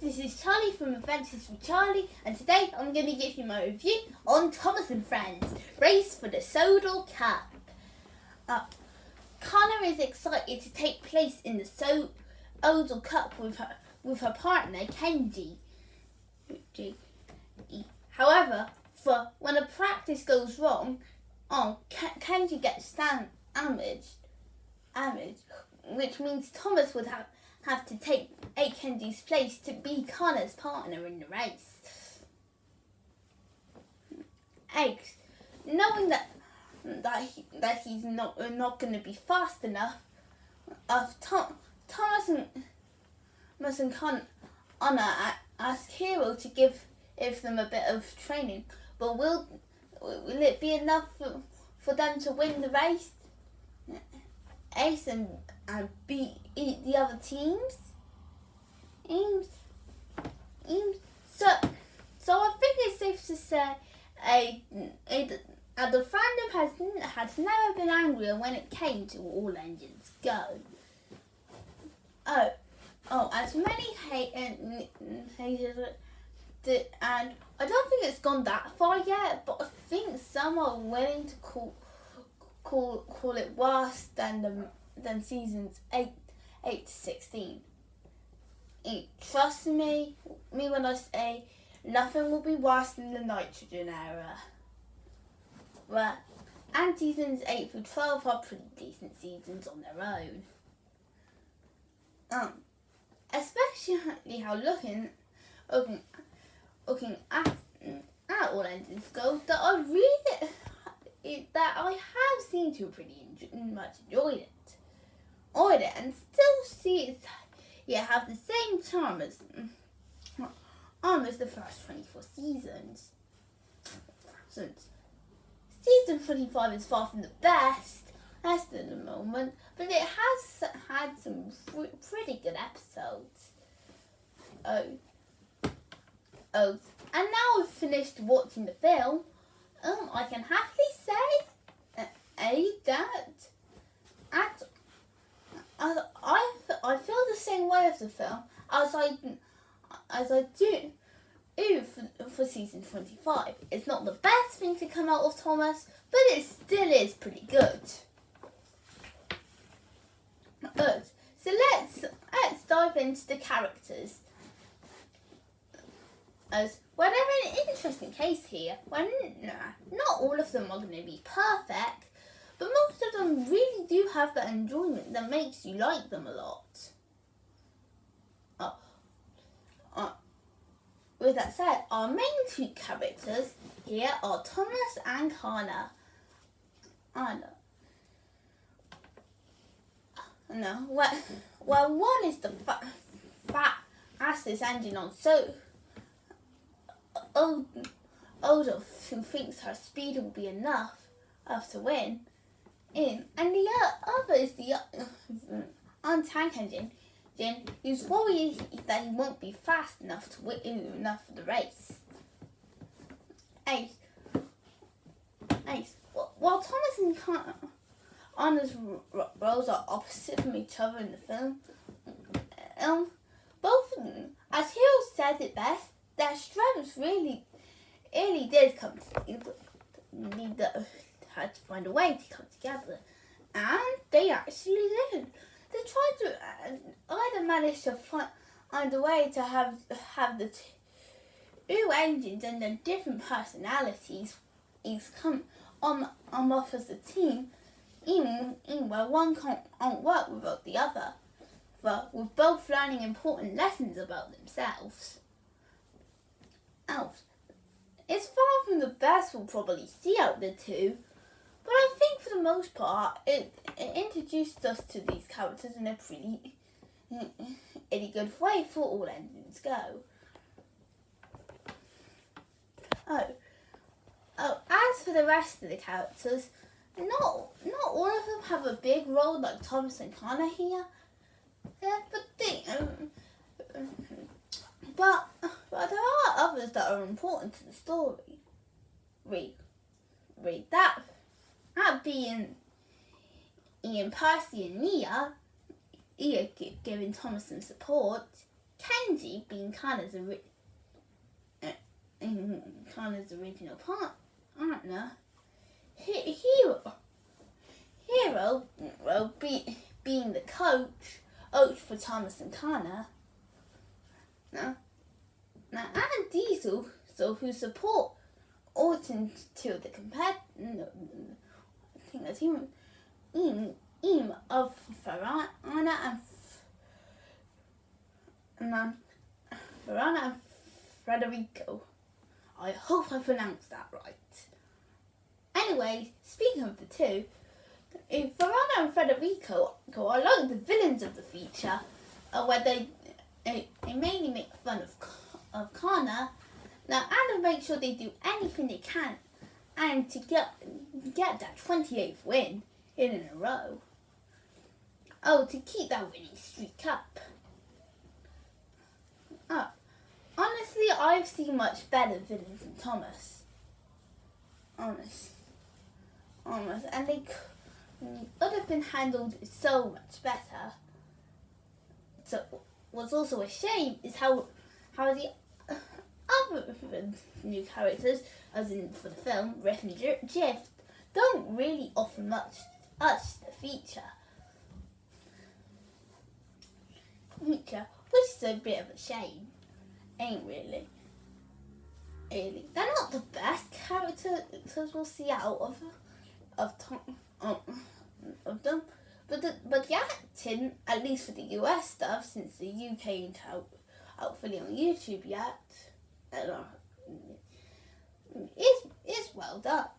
this is Charlie from Adventures with Charlie, and today I'm going to give you my review on Thomas and Friends Race for the Sodor Cup. Connor is excited to take place in the Sodor Cup with her partner Kenji. However, when a practice goes wrong, Kenji gets damaged, which means Thomas would have to take Kenji's place to be Connor's partner in the race. Eggs, knowing that he's not going to be fast enough, Thomas and Connor ask Hero to give them a bit of training, but will it be enough for them to win the race? Ace and beat the other teams. So I think it's safe to say the fandom has never been angrier when it came to All Engines Go. As many haters, and I don't think it's gone that far yet, but I think some are willing to call it worse than seasons 8 to 16. Trust me when I say nothing will be worse than the nitrogen era. And seasons 8 through 12 are pretty decent seasons on their own. Especially how looking at All Engines Go, that I have seen to pretty much enjoyed it, and still see it have the same charm as the first 24 seasons. Season 25 is far from the best at the moment, but it has had some pretty good episodes. And now I've finished watching the film, I can happily say that I feel the same way of the film as I do for season 25. It's not the best thing to come out of Thomas, but it still is pretty good. So let's dive into the characters. Well, they're an interesting case here. Well, not all of them are going to be perfect, but most of them really do have that enjoyment that makes you like them a lot. With that said, our main two characters here are Thomas and Connor. One is the fastest engine on Sodor, who thinks her speed will be enough to win, and the other is the tank engine, who's worried that he won't be fast enough to win enough for the race. While Thomas and Connor's roles are opposite from each other in the film, both of them, as Hero said it best, their strengths really did come together. Had to find a way to come together, and they actually did. They tried to either manage to find a way to have the two engines and their different personalities come off as a team, even where one can't work without the other, but with both learning important lessons about themselves. It's far from the best we'll probably see out the two, but I think for the most part it introduced us to these characters in a pretty good way for All Engines Go. As for the rest of the characters, not all of them have a big role like Thomas and Connor here. But there are others that are important to the story. That being Ian, Percy and Nia giving Thomas some support, Kenji, being Kana's original partner, Hero being the coach for Thomas and Kana. Now, and Diesel, who support Orton to the team of Farana and Federico. I hope I pronounced that right. Anyway, speaking of the two, Farana and Federico are like the villains of the feature, where they mainly make fun of Kana. Now, and make sure they do anything they can, and to get that 28th win in a row. To keep that winning streak up. Honestly, I've seen much better villains than Thomas. Honest, and they could have been handled so much better. So, what's also a shame is how the other new characters, as in for the film, Riff and Jiff, don't really offer much to the feature, which is a bit of a shame. Ain't really. They're not the best characters we'll see out of them, but the acting, at least for the US stuff, since the UK ain't out fully on YouTube yet, is well done.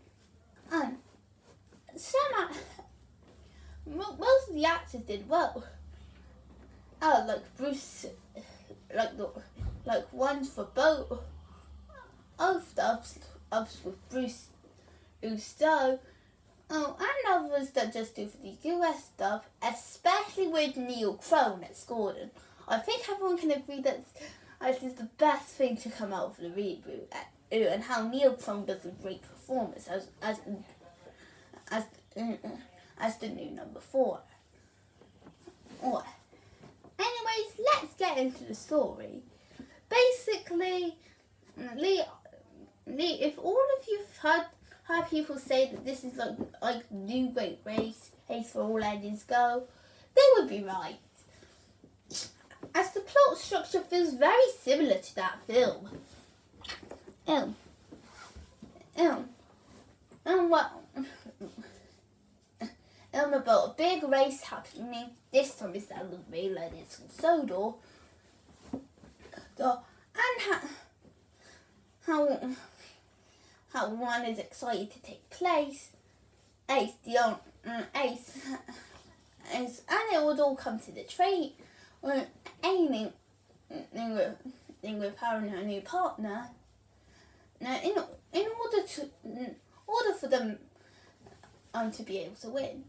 And most of the actors did well. Like Bruce, like ones for both dubs with Bruce Usto. And others that just do for the US dub, especially with Neil Crone as Gordon. I think everyone can agree that this is the best thing to come out of the reboot, and how Neil Crone does a great performance as the new number 4. Anyways, let's get into the story. Basically, Lee, if all of you have heard people say that this is like new great race for all endings go, they would be right. As the plot structure feels very similar to that film. About a big race happening. This time it's at the mainland, it's in Sodor. And how one is excited to take place. Ace, and it would all come to the train, aiming with her and her new partner. Now, in order for them to be able to win,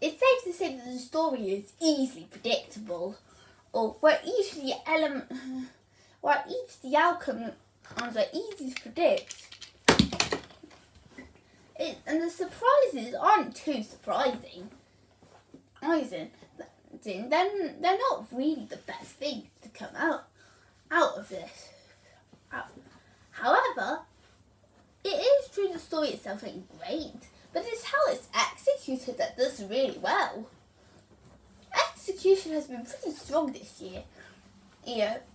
it's safe to say that the story is easily predictable, or where each the outcomes are easy to predict. And the surprises aren't too surprising. They're not really the best thing to come out of this. However, it is true the story itself ain't great, but it's how it's executed that does really well. Execution has been pretty strong this year,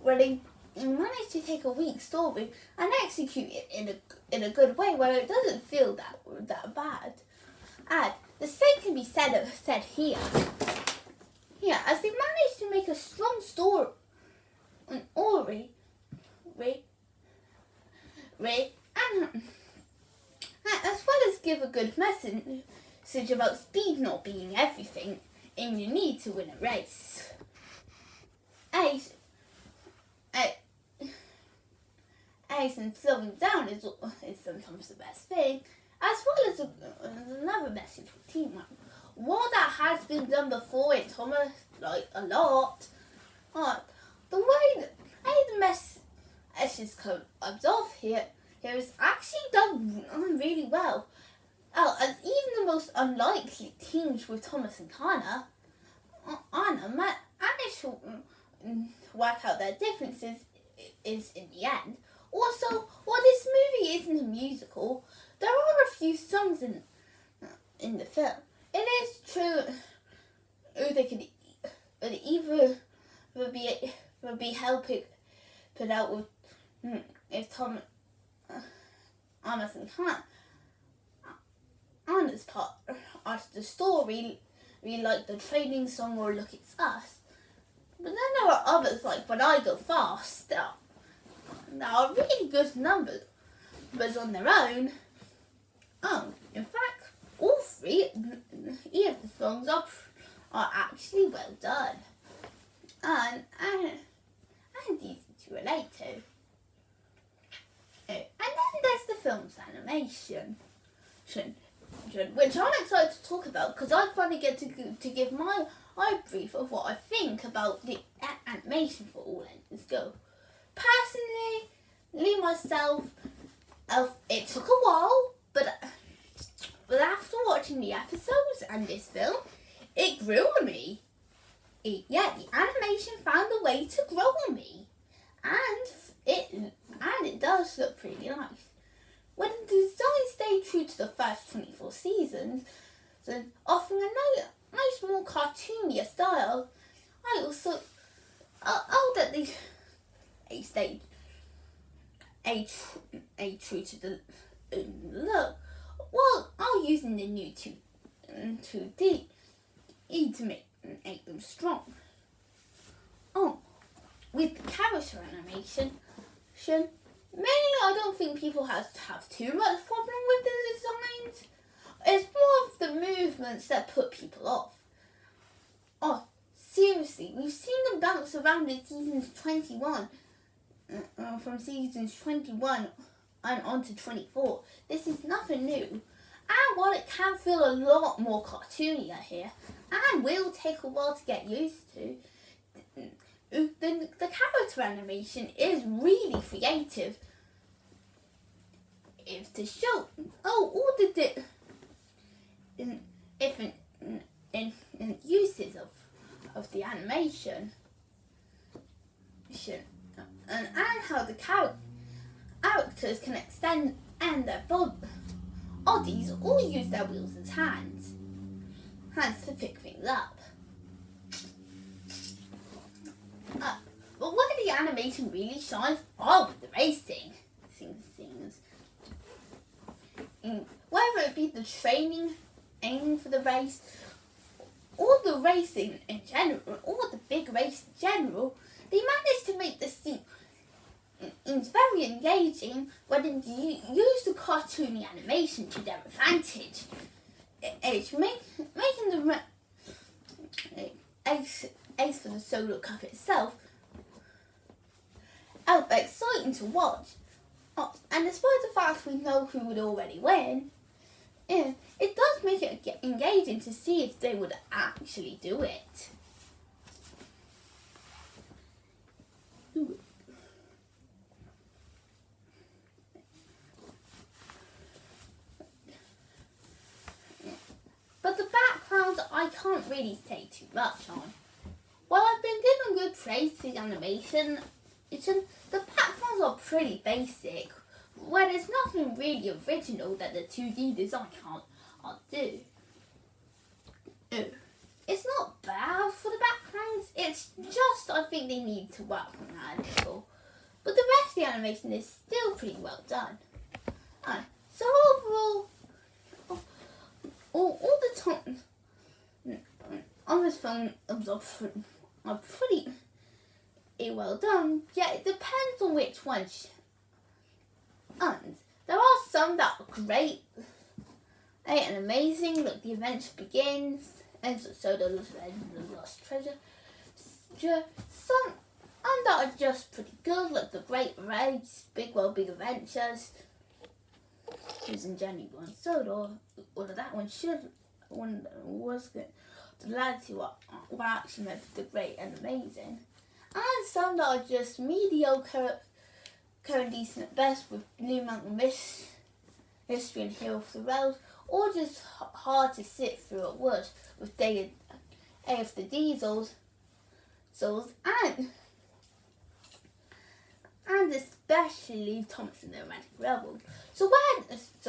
where they managed to take a weak story and execute it in a good way where it doesn't feel that bad. And the same can be said here. Yeah, as they managed to make a strong story on Ori, and as well as give a good message about speed not being everything and you need to win a race. Ace and slowing down is sometimes the best thing, as well as another message for teamwork. While that has been done before in Thomas, like a lot, the way the message comes off here is actually done really well. As even the most unlikely teams with Thomas and Anna to work out their differences is in the end. Also, while this movie isn't a musical, there are a few songs in the film. It is true they could either be helping put out with if Tom Anderson can't on this part of the story, we like the training song or Look It's Us. But then there are others like When I Go Fast that are really good numbers on their own. In fact, all three of the songs are actually well done and easy to relate to. And then there's the film's animation, which I'm excited to talk about because I finally get to give my brief of what I think about the animation for All Engines Go. Personally, myself, it took a while, but after watching the episodes and this film, it grew on me. The animation found a way to grow on me, and it does look pretty nice. When the design stayed true to the first 24 seasons, offering a nice more cartoonier style, I also that they stayed true to the look, while using the new 2D to make them strong. With the character animation, mainly I don't think people have too much problem with the designs. It's more of the movements that put people off. Seriously, we've seen them bounce around in seasons 21, from seasons 21 and on to 24. This is nothing new. And while it can feel a lot more cartoonier here, and will take a while to get used to, the character animation is really creative. If to show all the different uses of the animation, and how the characters can extend and their bodies all use their wheels as hands to pick things up. But where the animation really shines are with the racing scenes. Whether it be the training, aiming for the race, or the racing in general, or the big race in general, they managed to make the scenes very engaging when they use the cartoony animation to their advantage. It's making the ace for the Sodor Cup itself exciting to watch. And despite the fact we know who would already win, it does make it engaging to see if they would actually do it. But the background I can't really say too much on. While I've been given good praise to the animation, the backgrounds are pretty basic, where there's nothing really original that the 2D design can't do. It's not bad for the backgrounds, it's just I think they need to work on that a little. But the rest of the animation is still pretty well done. So overall, all the time on this film are pretty well done, yet it depends on which one. And there are some that are great and amazing, like The Adventure Begins, and Sodor, the Lost Treasure. Some that are just pretty good, like The Great Race, Big Big Adventures, Using Journey One Sodor. All of that one was good. The lads who were actually meant for the great and amazing. And some that are just mediocre, and decent at best, with Blue Mountain Mystery and Hero of the Rails, or just hard to sit through at worst with Day of the Diesels. and especially Thomas and the Romantic Rebels. So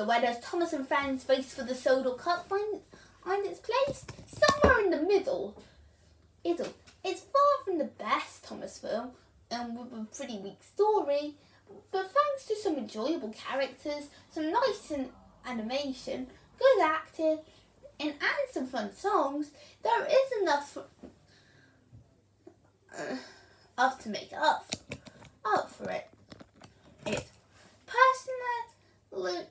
where does Thomas and Friends race for the Sodor Cup find its place? Somewhere in the middle. It's far from the best Thomas film, and with a pretty weak story, but thanks to some enjoyable characters, some nice animation, good acting, and some fun songs, there is enough to make up for it. Personally, my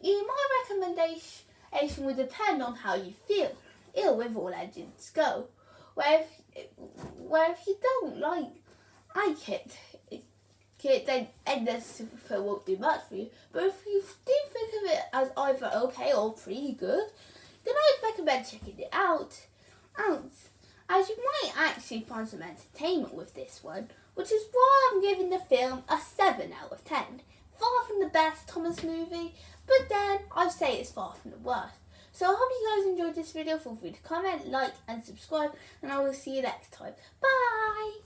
recommendation would depend on how you feel. With All Legends Go, where if you don't like it, then this film won't do much for you. But if you do think of it as either okay or pretty good, then I'd recommend checking it out, as you might actually find some entertainment with this one, which is why I'm giving the film a 7 out of 10. Far from the best Thomas movie, but then I'd say it's far from the worst. So I hope you guys enjoyed this video. Feel free to comment, like and subscribe, and I will see you next time. Bye!